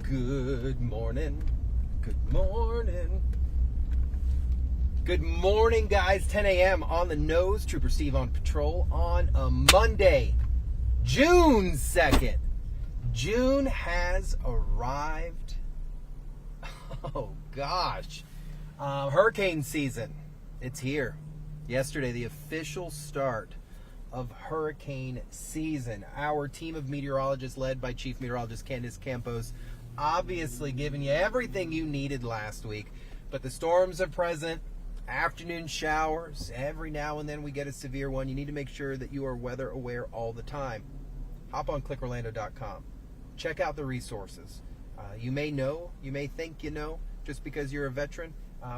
Good morning. Good morning. Good morning, guys. 10 a.m. on the nose. Trooper Steve on patrol on a Monday, June 2nd. June has arrived. Oh, gosh. Hurricane season. It's here. Yesterday, the official start of hurricane season. Our team of meteorologists, led by Chief Meteorologist Candace Campos, obviously giving you everything you needed last week. But the storms are present. Afternoon showers. Every now and then we get a severe one. You need to make sure that you are weather aware all the time. Hop on clickorlando.com. Check out the resources. You may know, you may think you know, just because you're a veteran.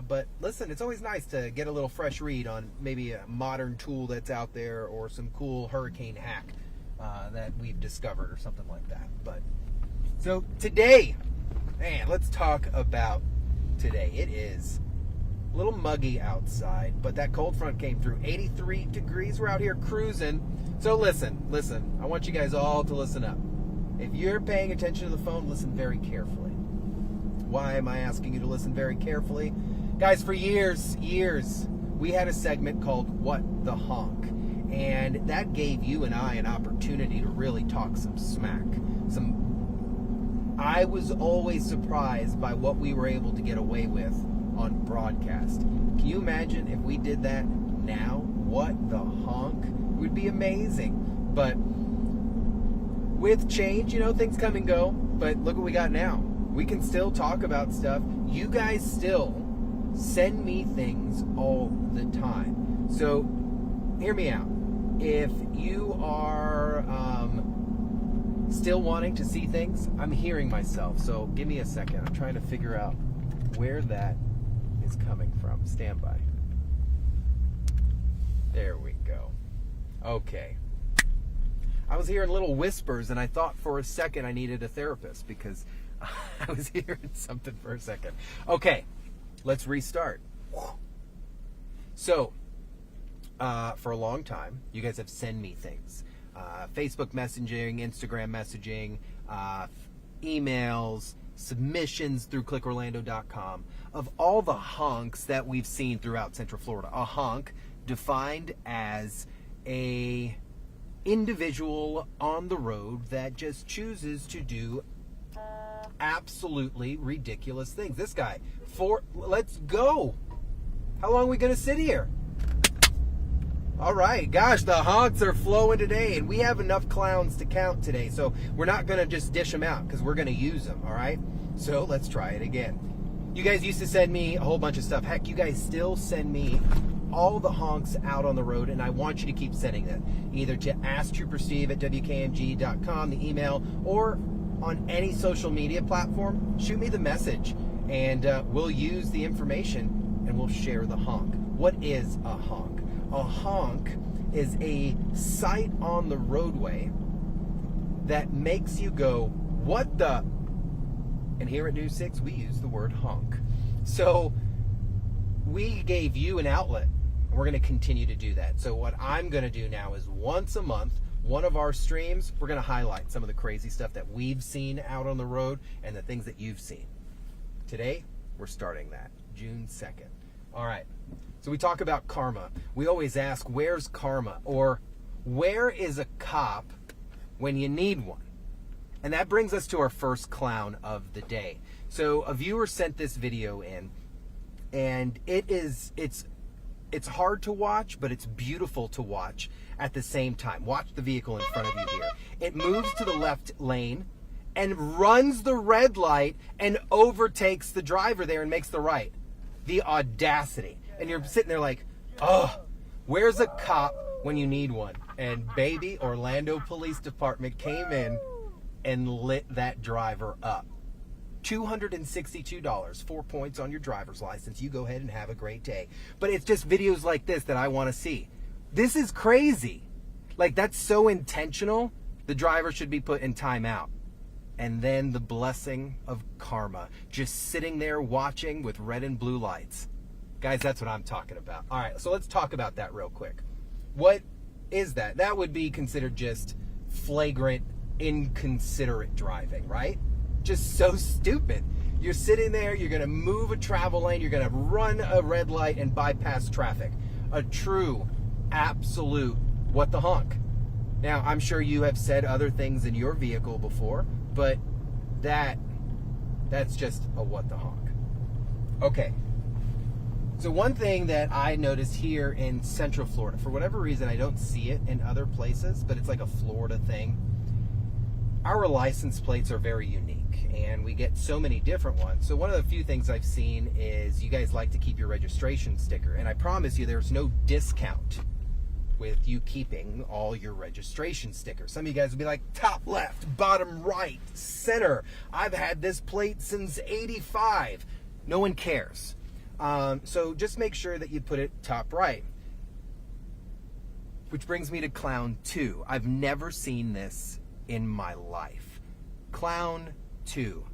But listen, it's always nice to get a little fresh read on maybe a modern tool that's out there or some cool hurricane hack that we've discovered or something like that. But so today, man, let's talk about today. It is a little muggy outside, but that cold front came through. 83 degrees. We're out here cruising. So listen. I want you guys all to listen up. If you're paying attention to the phone, listen very carefully. Why am I asking you to listen very carefully? Guys, for years, we had a segment called What the Honk. And that gave you and I an opportunity to really talk some smack. I was always surprised by what we were able to get away with on broadcast. Can you imagine if we did that now? What the honk? It would be amazing. But with change, things come and go. But look what we got now. We can still talk about stuff. You guys still send me things all the time. So hear me out. If you are still wanting to see things, I'm hearing myself. So give me a second. I'm trying to figure out where that is coming from. Stand by. There we go. Okay. I was hearing little whispers, and I thought for a second I needed a therapist because I was hearing something for a second. Okay, let's restart. So, for a long time, you guys have sent me things. Facebook messaging, Instagram messaging, emails, submissions through clickorlando.com of all the honks that we've seen throughout Central Florida. A honk defined as a individual on the road that just chooses to do absolutely ridiculous things. This guy, let's go. How long are we going to sit here? All right, gosh, the honks are flowing today, and we have enough clowns to count today, so we're not going to just dish them out because we're going to use them, all right? So let's try it again. You guys used to send me a whole bunch of stuff. Heck, you guys still send me all the honks out on the road, and I want you to keep sending that, either to asktroopersteve@wkmg.com, the email, or on any social media platform. Shoot me the message, and we'll use the information, and we'll share the honk. What is a honk? A honk is a sight on the roadway that makes you go, what the? And here at News 6, we use the word honk. So we gave you an outlet. We're going to continue to do that. So what I'm going to do now is once a month, one of our streams, we're going to highlight some of the crazy stuff that we've seen out on the road and the things that you've seen. Today, we're starting that, June 2nd. All right. So we talk about karma. We always ask, where's karma? Or where is a cop when you need one? And that brings us to our first clown of the day. So a viewer sent this video in, and it's hard to watch, but it's beautiful to watch at the same time. Watch the vehicle in front of you here. It moves to the left lane and runs the red light and overtakes the driver there and makes the right. The audacity. And you're sitting there like, oh, where's a cop when you need one? And baby, Orlando Police Department came in and lit that driver up. $262, 4 points on your driver's license. You go ahead and have a great day. But it's just videos like this that I want to see. This is crazy. Like, that's so intentional. The driver should be put in timeout. And then the blessing of karma, just sitting there watching with red and blue lights. Guys, that's what I'm talking about. All right, so let's talk about that real quick. What is that? That would be considered just flagrant, inconsiderate driving, right? just so stupid. You're sitting there, you're going to move a travel lane, you're going to run a red light and bypass traffic. A true, absolute what the honk. Now, I'm sure you have said other things in your vehicle before, but that's just a what the honk. Okay. So one thing that I noticed here in Central Florida, for whatever reason, I don't see it in other places, but it's like a Florida thing. Our license plates are very unique, and we get so many different ones. So one of the few things I've seen is you guys like to keep your registration sticker, and I promise you there's no discount with you keeping all your registration stickers. Some of you guys will be like, top left, bottom right, center. I've had this plate since '85. No one cares. So just make sure that you put it top right. Which brings me to Clown 2. I've never seen this in my life. Clown 2.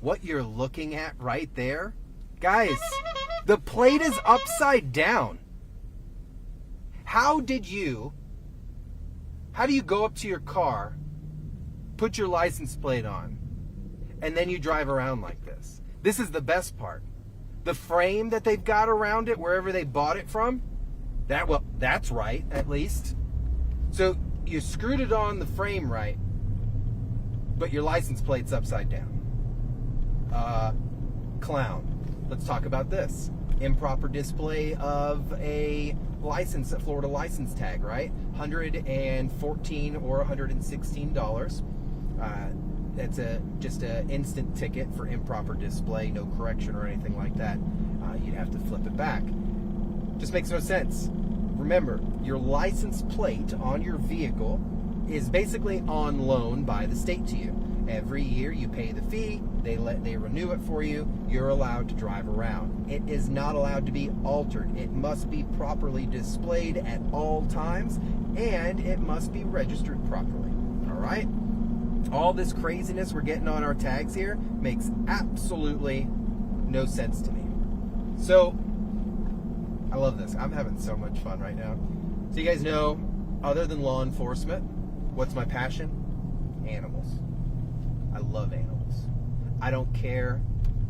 What you're looking at right there, guys, the plate is upside down. How do you go up to your car, put your license plate on, and then you drive around like this? This is the best part. The frame that they've got around it, wherever they bought it from, that's right, at least. So you screwed it on the frame right, but your license plate's upside down. Clown. Let's talk about this. Improper display of a license, a Florida license tag, right? $114 or $116. That's just an instant ticket for improper display, no correction or anything like that. You'd have to flip it back. Just makes no sense. Remember, your license plate on your vehicle is basically on loan by the state to you. Every year you pay the fee, they renew it for you, you're allowed to drive around. It is not allowed to be altered. It must be properly displayed at all times, and it must be registered properly. All right? All this craziness we're getting on our tags here makes absolutely no sense to me. So, I love this. I'm having so much fun right now. So you guys know, other than law enforcement, what's my passion? Animals. I love animals. I don't care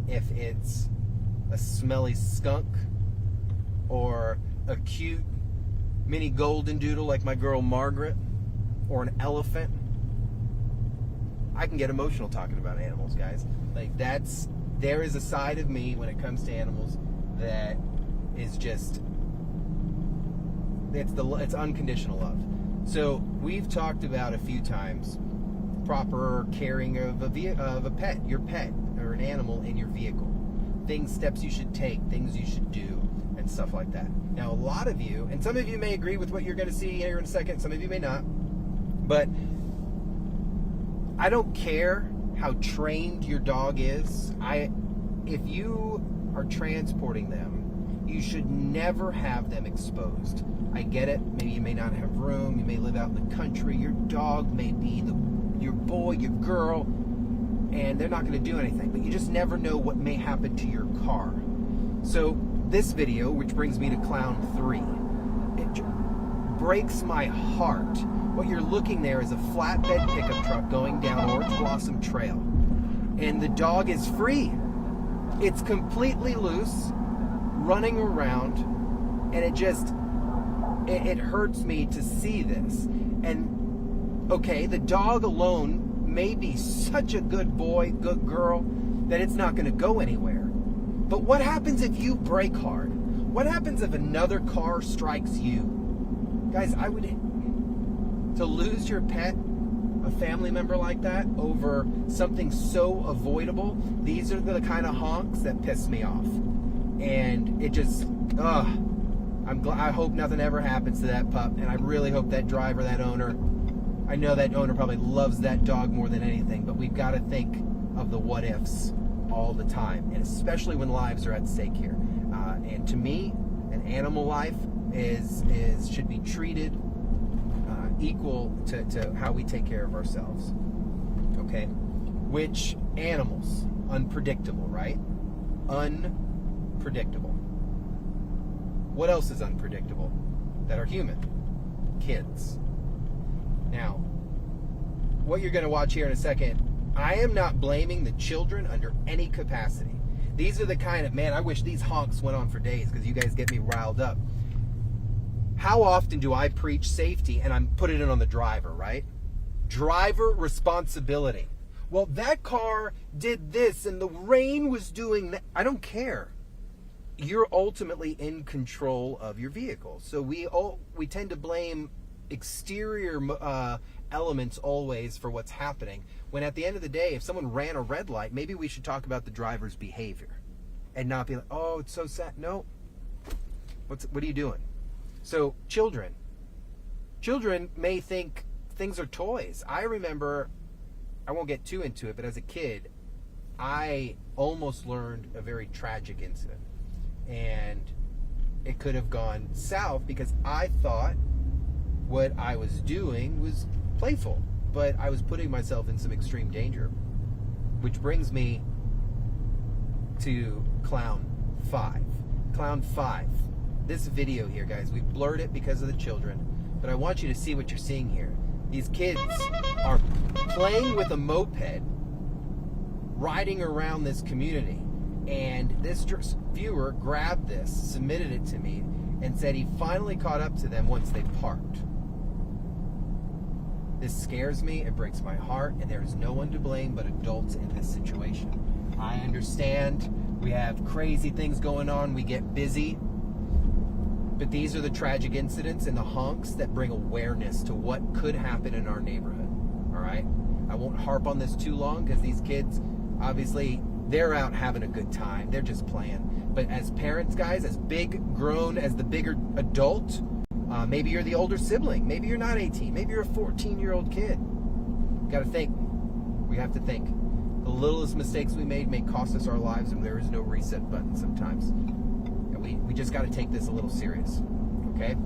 if it's a smelly skunk or a cute mini golden doodle like my girl Margaret, or an elephant. I can get emotional talking about animals, guys. Like, there is a side of me when it comes to animals that is just, it's unconditional love. So we've talked about a few times proper caring of a pet, your pet or an animal in your vehicle. Steps you should take, things you should do, and stuff like that. Now, a lot of you, and some of you may agree with what you're going to see here in a second, some of you may not, but I don't care how trained your dog is. If you are transporting them, you should never have them exposed. I get it. Maybe you may not have room. You may live out in the country. Your dog may be your boy, your girl, and they're not going to do anything. But you just never know what may happen to your car. So this video, which brings me to Clown 3, it breaks my heart. What you're looking there is a flatbed pickup truck going down Orange Blossom Trail. And the dog is free. It's completely loose, running around, and it hurts me to see this. And okay, the dog alone may be such a good boy, good girl, that it's not going to go anywhere. But what happens if you brake hard? What happens if another car strikes you? Guys, to lose your pet, a family member like that, over something so avoidable, these are the kind of honks that piss me off. And it just, I hope nothing ever happens to that pup, and I really hope that driver, that owner, I know that owner probably loves that dog more than anything, but we've got to think of the what ifs all the time, and especially when lives are at stake here. And to me, an animal life should be treated equal to how we take care of ourselves. Okay? Which animals? Unpredictable, right? Unpredictable. What else is unpredictable that are human? Kids. Now, what you're going to watch here in a second I am not blaming the children under any capacity. These are the kind of, man, I wish these honks went on for days because you guys get me riled up. How often do I preach safety and I'm putting it on the driver, right? Driver responsibility. Well, that car did this and the rain was doing that. I don't care. You're ultimately in control of your vehicle. So we tend to blame exterior elements always for what's happening, when at the end of the day, if someone ran a red light, maybe we should talk about the driver's behavior and not be like, oh, it's so sad. No. What are you doing? So children may think things are toys. I remember, I won't get too into it, but as a kid, I almost learned a very tragic incident. And it could have gone south because I thought what I was doing was playful, but I was putting myself in some extreme danger. Which brings me to Clown 5. Clown 5. This video here, guys, we blurred it because of the children, but I want you to see what you're seeing here. These kids are playing with a moped, riding around this community, and this viewer grabbed this, submitted it to me, and said he finally caught up to them once they parked. This scares me, it breaks my heart, and there is no one to blame but adults in this situation. I understand we have crazy things going on, we get busy, but these are the tragic incidents and the honks that bring awareness to what could happen in our neighborhood. All right? I won't harp on this too long because these kids, obviously, they're out having a good time. They're just playing. But as parents, guys, as big grown, as the bigger adult, maybe you're the older sibling. Maybe you're not 18. Maybe you're a 14-year-old kid. Got to think. We have to think. The littlest mistakes we made may cost us our lives, and there is no reset button sometimes. We just got to take this a little serious, okay?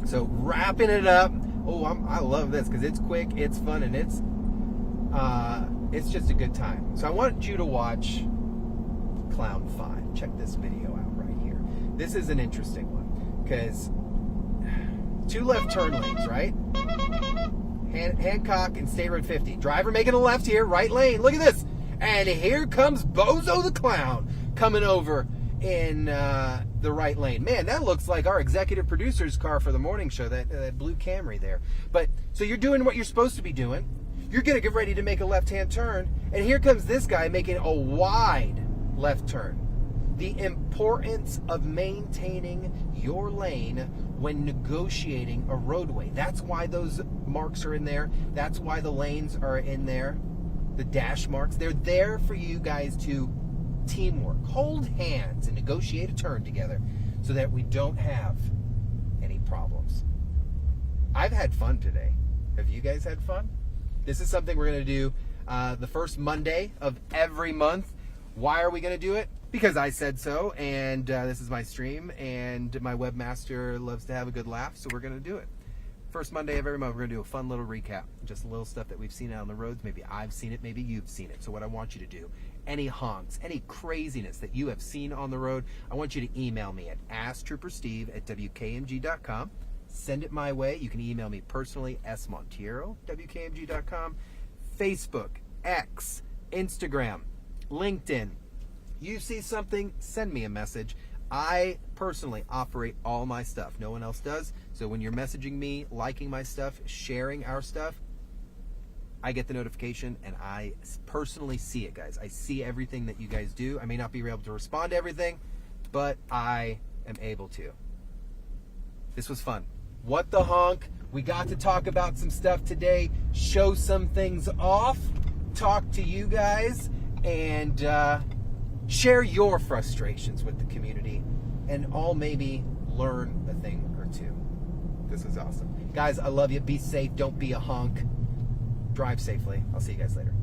So wrapping it up. Oh, I love this because it's quick, it's fun, and it's just a good time. So I want you to watch Clown 5. Check this video out right here. This is an interesting one because 2 left turn lanes, right? Hancock and State Road 50. Driver making a left here, right lane. Look at this. And here comes Bozo the Clown coming over in the right lane. Man, that looks like our executive producer's car for the morning show, that blue Camry there. But so you're doing what you're supposed to be doing. You're going to get ready to make a left-hand turn, and here comes this guy making a wide left turn. The importance of maintaining your lane when negotiating a roadway. That's why those marks are in there. That's why the lanes are in there. The dash marks. They're there for you guys to teamwork, hold hands, and negotiate a turn together so that we don't have any problems. I've had fun today. Have you guys had fun? This is something we're going to do the first Monday of every month. Why are we going to do it? Because I said so, and this is my stream, and my webmaster loves to have a good laugh, so we're going to do it. First Monday of every month, we're going to do a fun little recap. Just a little stuff that we've seen out on the roads. Maybe I've seen it, maybe you've seen it. So what I want you to do, any honks, any craziness that you have seen on the road, I want you to email me at AskTrooperSteve@WKMG.com. Send it my way. You can email me personally, smontiero@WKMG.com. Facebook, X, Instagram, LinkedIn. You see something, send me a message. I personally operate all my stuff. No one else does. So when you're messaging me, liking my stuff, sharing our stuff, I get the notification and I personally see it, guys. I see everything that you guys do. I may not be able to respond to everything, but I am able to. This was fun. What the honk? We got to talk about some stuff today, show some things off, talk to you guys, and share your frustrations with the community, and all maybe learn a thing or two. This was awesome. Guys, I love you. Be safe. Don't be a honk. Drive safely. I'll see you guys later.